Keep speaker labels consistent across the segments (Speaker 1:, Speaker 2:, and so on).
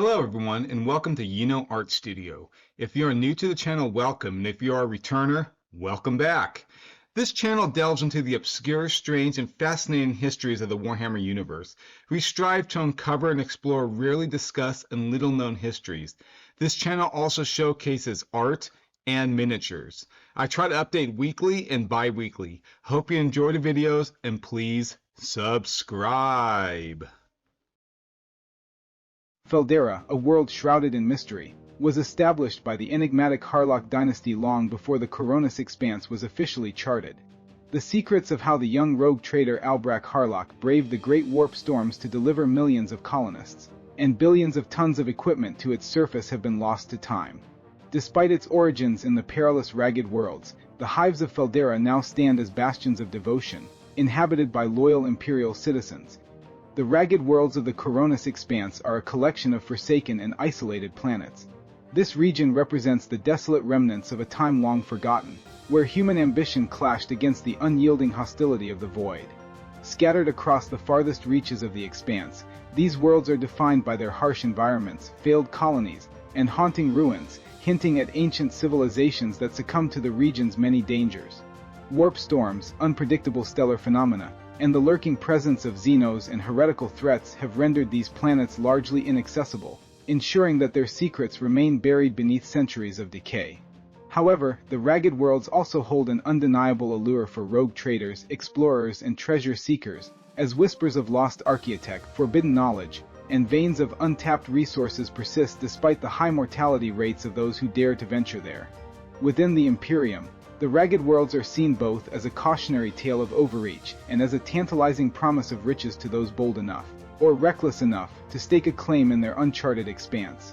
Speaker 1: Hello everyone and welcome to Art Studio. If you are new to the channel, welcome, and if you are a returner, welcome back. This channel delves into the obscure, strange, and fascinating histories of the Warhammer universe. We strive to uncover and explore rarely discussed and little known histories. This channel also showcases art and miniatures. I try to update weekly and bi-weekly. Hope you enjoy the videos and please subscribe.
Speaker 2: Feldarra, a world shrouded in mystery, was established by the enigmatic Harlock dynasty long before the Coronis expanse was officially charted. The secrets of how the young rogue trader Albrecht Harlock braved the great warp storms to deliver millions of colonists and billions of tons of equipment to its surface have been lost to time. Despite its origins in the perilous ragged worlds, the hives of Feldarra now stand as bastions of devotion, inhabited by loyal imperial citizens. The ragged worlds of the Coronis expanse are a collection of forsaken and isolated planets. This region represents the desolate remnants of a time long forgotten, where human ambition clashed against the unyielding hostility of the void. Scattered across the farthest reaches of the expanse, these worlds are defined by their harsh environments, failed colonies, and haunting ruins, hinting at ancient civilizations that succumbed to the region's many dangers. Warp storms, unpredictable stellar phenomena, and the lurking presence of xenos and heretical threats have rendered these planets largely inaccessible, ensuring that their secrets remain buried beneath centuries of decay. However, the ragged worlds also hold an undeniable allure for rogue traders, explorers, and treasure seekers, as whispers of lost archaeotech, forbidden knowledge, and veins of untapped resources persist despite the high mortality rates of those who dare to venture there. Within the Imperium, the ragged worlds are seen both as a cautionary tale of overreach and as a tantalizing promise of riches to those bold enough, or reckless enough, to stake a claim in their uncharted expanse.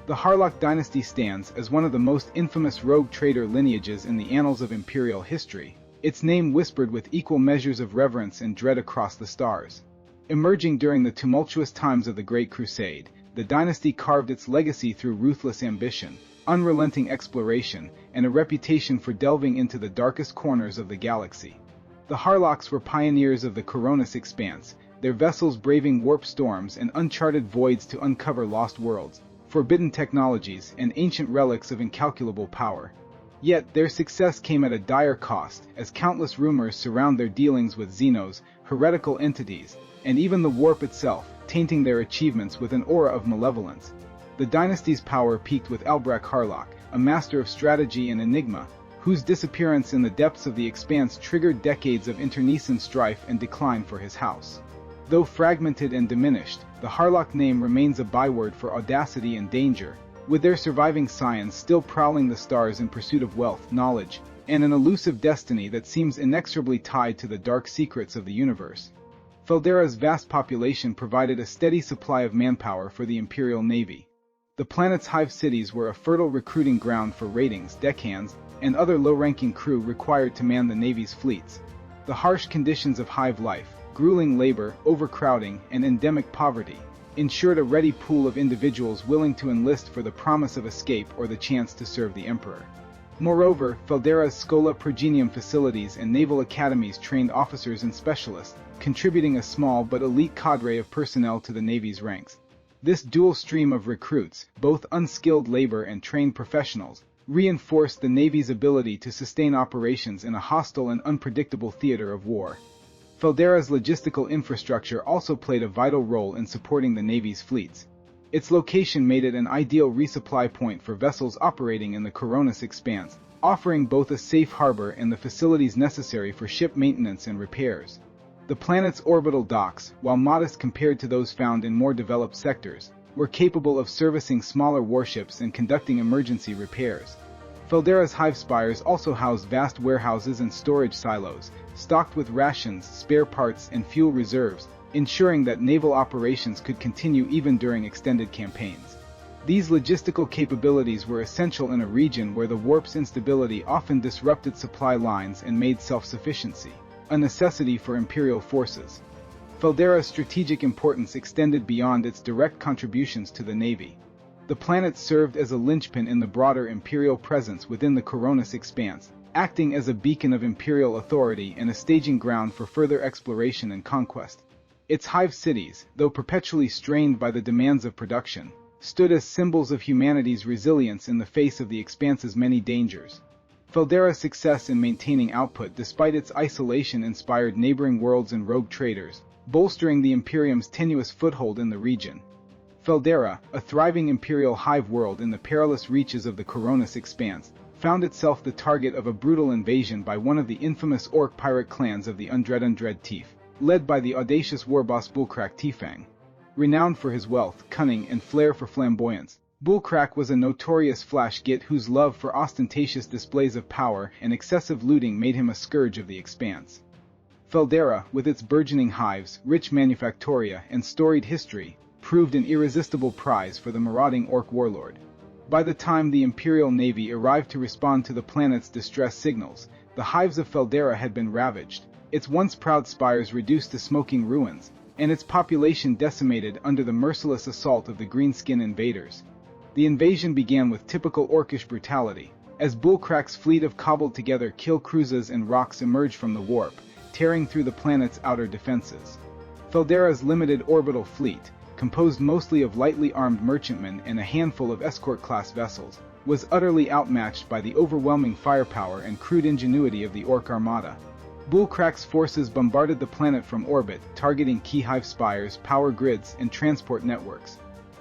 Speaker 2: The Harlock dynasty stands as one of the most infamous rogue trader lineages in the annals of imperial history, its name whispered with equal measures of reverence and dread across the stars. Emerging during the tumultuous times of the Great Crusade, the dynasty carved its legacy through ruthless ambition, unrelenting exploration, and a reputation for delving into the darkest corners of the galaxy. The Harlocks were pioneers of the Coronis expanse, their vessels braving warp storms and uncharted voids to uncover lost worlds, forbidden technologies, and ancient relics of incalculable power. Yet their success came at a dire cost, as countless rumors surround their dealings with xenos, heretical entities, and even the warp itself, tainting their achievements with an aura of malevolence. The dynasty's power peaked with Albrecht Harlock, a master of strategy and enigma, whose disappearance in the depths of the expanse triggered decades of internecine strife and decline for his house. Though fragmented and diminished, the Harlock name remains a byword for audacity and danger, with their surviving scions still prowling the stars in pursuit of wealth, knowledge, and an elusive destiny that seems inexorably tied to the dark secrets of the universe. Feldarra's vast population provided a steady supply of manpower for the Imperial Navy. The planet's hive cities were a fertile recruiting ground for ratings, deckhands, and other low-ranking crew required to man the Navy's fleets. The harsh conditions of hive life, grueling labor, overcrowding, and endemic poverty, ensured a ready pool of individuals willing to enlist for the promise of escape or the chance to serve the Emperor. Moreover, Feldarra's Schola Progenium facilities and naval academies trained officers and specialists, contributing a small but elite cadre of personnel to the Navy's ranks. This dual stream of recruits, both unskilled labor and trained professionals, reinforced the Navy's ability to sustain operations in a hostile and unpredictable theater of war. Feldarra's logistical infrastructure also played a vital role in supporting the Navy's fleets. Its location made it an ideal resupply point for vessels operating in the Coronis expanse, offering both a safe harbor and the facilities necessary for ship maintenance and repairs. The planet's orbital docks, while modest compared to those found in more developed sectors, were capable of servicing smaller warships and conducting emergency repairs. Feldarra's hive spires also housed vast warehouses and storage silos, stocked with rations, spare parts, and fuel reserves, ensuring that naval operations could continue even during extended campaigns. These logistical capabilities were essential in a region where the warp's instability often disrupted supply lines and made self-sufficiency a necessity for imperial forces. Feldarra's strategic importance extended beyond its direct contributions to the Navy. The planet served as a linchpin in the broader imperial presence within the Coronis expanse, acting as a beacon of imperial authority and a staging ground for further exploration and conquest. Its hive cities, though perpetually strained by the demands of production, stood as symbols of humanity's resilience in the face of the Expanse's many dangers. Feldarra's success in maintaining output despite its isolation inspired neighboring worlds and rogue traders, bolstering the Imperium's tenuous foothold in the region. Feldarra, a thriving imperial hive world in the perilous reaches of the Coronis Expanse, found itself the target of a brutal invasion by one of the infamous orc pirate clans of the Undread Teef, led by the audacious warboss Bullcrack Tiefang. Renowned for his wealth, cunning, and flair for flamboyance, Bullcrack was a notorious flash git whose love for ostentatious displays of power and excessive looting made him a scourge of the Expanse. Feldarra, with its burgeoning hives, rich manufactoria, and storied history, proved an irresistible prize for the marauding orc warlord. By the time the Imperial Navy arrived to respond to the planet's distress signals, the hives of Feldarra had been ravaged, its once proud spires reduced to smoking ruins, and its population decimated under the merciless assault of the greenskin invaders. The invasion began with typical orcish brutality, as Bullcrack's fleet of cobbled-together kill cruisers and rocks emerged from the warp, tearing through the planet's outer defenses. Feldarra's limited orbital fleet, composed mostly of lightly armed merchantmen and a handful of escort-class vessels, was utterly outmatched by the overwhelming firepower and crude ingenuity of the Orc Armada. Bullcrack's forces bombarded the planet from orbit, targeting key hive spires, power grids, and transport networks.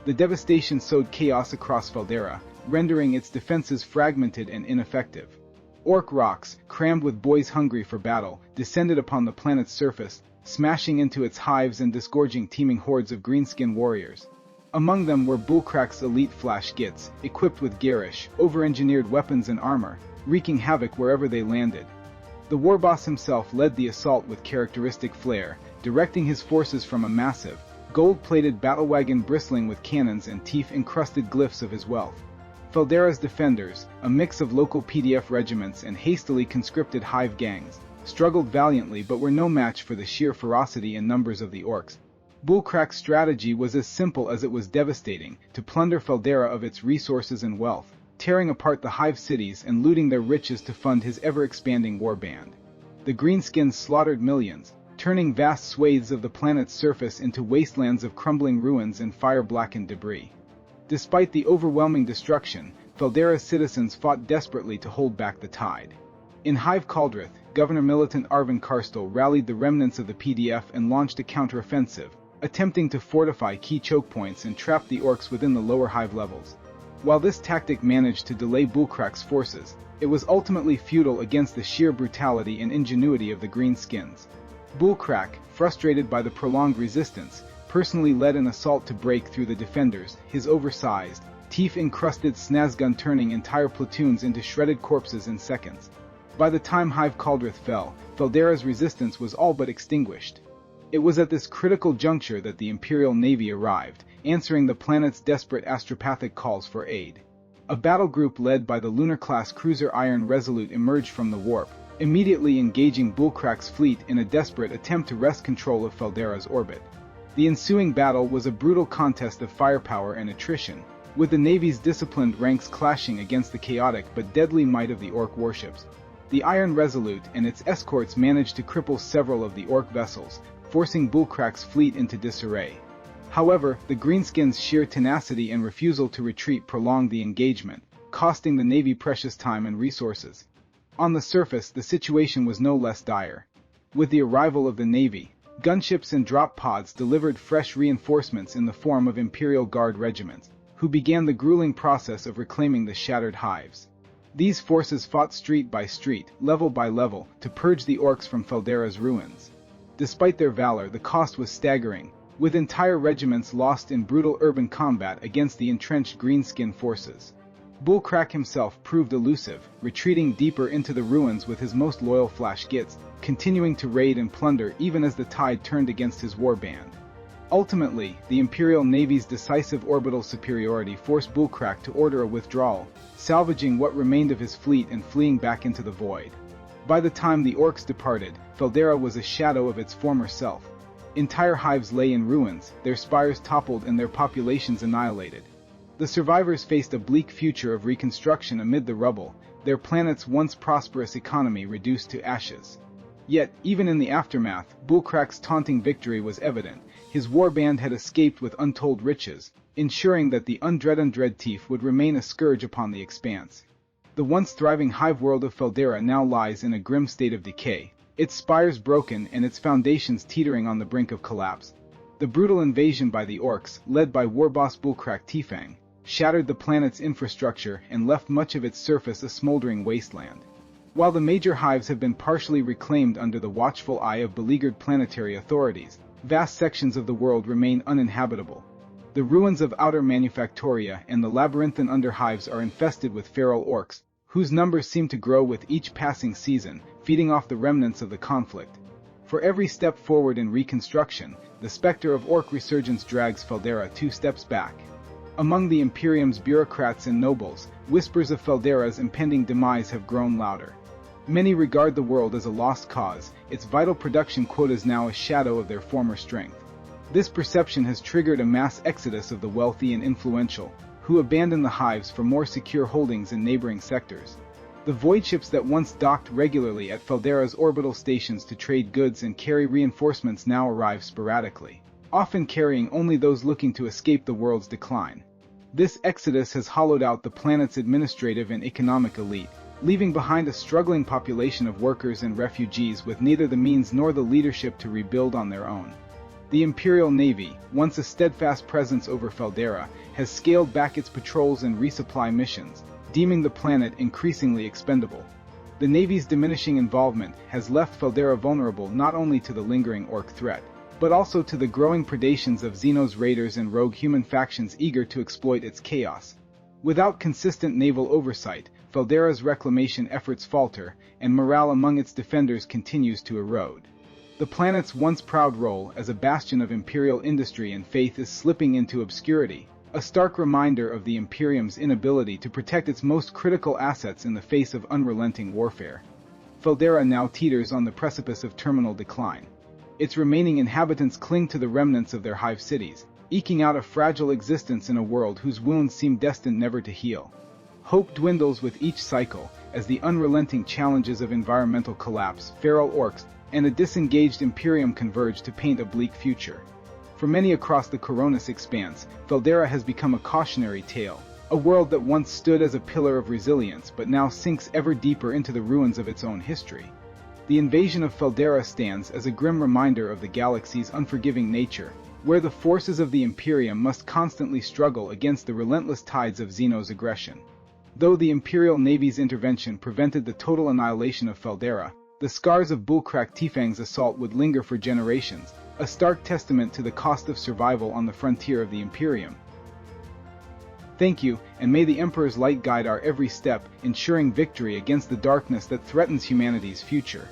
Speaker 2: The devastation sowed chaos across Feldarra, rendering its defenses fragmented and ineffective. Orc rocks, crammed with boys hungry for battle, descended upon the planet's surface, smashing into its hives and disgorging teeming hordes of greenskin warriors. Among them were Bullcrack's elite flash gits, equipped with garish, over-engineered weapons and armor, wreaking havoc wherever they landed. The warboss himself led the assault with characteristic flair, directing his forces from a massive, gold-plated battle wagon bristling with cannons and teeth-encrusted glyphs of his wealth. Feldarra's defenders, a mix of local PDF regiments and hastily conscripted hive gangs, struggled valiantly but were no match for the sheer ferocity and numbers of the orcs. Bullcrack's strategy was as simple as it was devastating: to plunder Feldarra of its resources and wealth, tearing apart the hive cities and looting their riches to fund his ever-expanding warband. The greenskins slaughtered millions, turning vast swathes of the planet's surface into wastelands of crumbling ruins and fire-blackened debris. Despite the overwhelming destruction, Feldarra's citizens fought desperately to hold back the tide. In Hive Caldrith, Governor Militant Arvin Karstel rallied the remnants of the PDF and launched a counteroffensive, attempting to fortify key choke points and trap the orcs within the lower hive levels. While this tactic managed to delay Bullcrack's forces, it was ultimately futile against the sheer brutality and ingenuity of the greenskins. Bullcrack, frustrated by the prolonged resistance, personally led an assault to break through the defenders, his oversized, teeth-encrusted snazgun turning entire platoons into shredded corpses in seconds. By the time Hive Caldrith fell, Feldarra's resistance was all but extinguished. It was at this critical juncture that the Imperial Navy arrived, answering the planet's desperate astropathic calls for aid. A battle group led by the lunar-class cruiser Iron Resolute emerged from the warp, immediately engaging Bullcrack's fleet in a desperate attempt to wrest control of Feldarra's orbit. The ensuing battle was a brutal contest of firepower and attrition, with the Navy's disciplined ranks clashing against the chaotic but deadly might of the Orc warships. The Iron Resolute and its escorts managed to cripple several of the Orc vessels, forcing Bullcrack's fleet into disarray. However, the Greenskins' sheer tenacity and refusal to retreat prolonged the engagement, costing the Navy precious time and resources. On the surface, the situation was no less dire. With the arrival of the Navy, gunships and drop pods delivered fresh reinforcements in the form of Imperial Guard regiments, who began the grueling process of reclaiming the shattered hives. These forces fought street by street, level by level, to purge the orcs from Feldarra's ruins. Despite their valor, the cost was staggering, with entire regiments lost in brutal urban combat against the entrenched greenskin forces. Bullcrack himself proved elusive, retreating deeper into the ruins with his most loyal flash gits, continuing to raid and plunder even as the tide turned against his warband. Ultimately, the Imperial Navy's decisive orbital superiority forced Bullcrack to order a withdrawal, salvaging what remained of his fleet and fleeing back into the void. By the time the orcs departed, Feldarra was a shadow of its former self. Entire hives lay in ruins, their spires toppled and their populations annihilated. The survivors faced a bleak future of reconstruction amid the rubble, their planet's once prosperous economy reduced to ashes. Yet, even in the aftermath, Bulkrak's taunting victory was evident. His warband had escaped with untold riches, ensuring that the undread thief would remain a scourge upon the expanse. The once thriving hive world of Feldarra now lies in a grim state of decay, its spires broken and its foundations teetering on the brink of collapse. The brutal invasion by the orcs, led by warboss Bulkrak Tifang, shattered the planet's infrastructure and left much of its surface a smoldering wasteland. While the major hives have been partially reclaimed under the watchful eye of beleaguered planetary authorities, vast sections of the world remain uninhabitable. The ruins of Outer Manufactoria and the labyrinthine underhives are infested with feral orcs, whose numbers seem to grow with each passing season, feeding off the remnants of the conflict. For every step forward in reconstruction, the specter of orc resurgence drags Feldarra 2 steps back. Among the Imperium's bureaucrats and nobles, whispers of Feldarra's impending demise have grown louder. Many regard the world as a lost cause, its vital production quotas now a shadow of their former strength. This perception has triggered a mass exodus of the wealthy and influential, who abandon the hives for more secure holdings in neighboring sectors. The void ships that once docked regularly at Feldarra's orbital stations to trade goods and carry reinforcements now arrive sporadically, often carrying only those looking to escape the world's decline. This exodus has hollowed out the planet's administrative and economic elite, leaving behind a struggling population of workers and refugees with neither the means nor the leadership to rebuild on their own. The Imperial Navy, once a steadfast presence over Feldarra, has scaled back its patrols and resupply missions, deeming the planet increasingly expendable. The Navy's diminishing involvement has left Feldarra vulnerable not only to the lingering orc threat, but also to the growing predations of Xenos raiders and rogue human factions eager to exploit its chaos. Without consistent naval oversight, Feldarra's reclamation efforts falter, and morale among its defenders continues to erode. The planet's once proud role as a bastion of Imperial industry and faith is slipping into obscurity, a stark reminder of the Imperium's inability to protect its most critical assets in the face of unrelenting warfare. Feldarra now teeters on the precipice of terminal decline. Its remaining inhabitants cling to the remnants of their hive cities, eking out a fragile existence in a world whose wounds seem destined never to heal. Hope dwindles with each cycle, as the unrelenting challenges of environmental collapse, feral orcs, and a disengaged Imperium converge to paint a bleak future. For many across the Coronis expanse, Feldarra has become a cautionary tale, a world that once stood as a pillar of resilience but now sinks ever deeper into the ruins of its own history. The invasion of Feldarra stands as a grim reminder of the galaxy's unforgiving nature, where the forces of the Imperium must constantly struggle against the relentless tides of Xenos aggression. Though the Imperial Navy's intervention prevented the total annihilation of Feldarra, the scars of Bulkrak Tifang's assault would linger for generations, a stark testament to the cost of survival on the frontier of the Imperium. Thank you, and may the Emperor's light guide our every step, ensuring victory against the darkness that threatens humanity's future.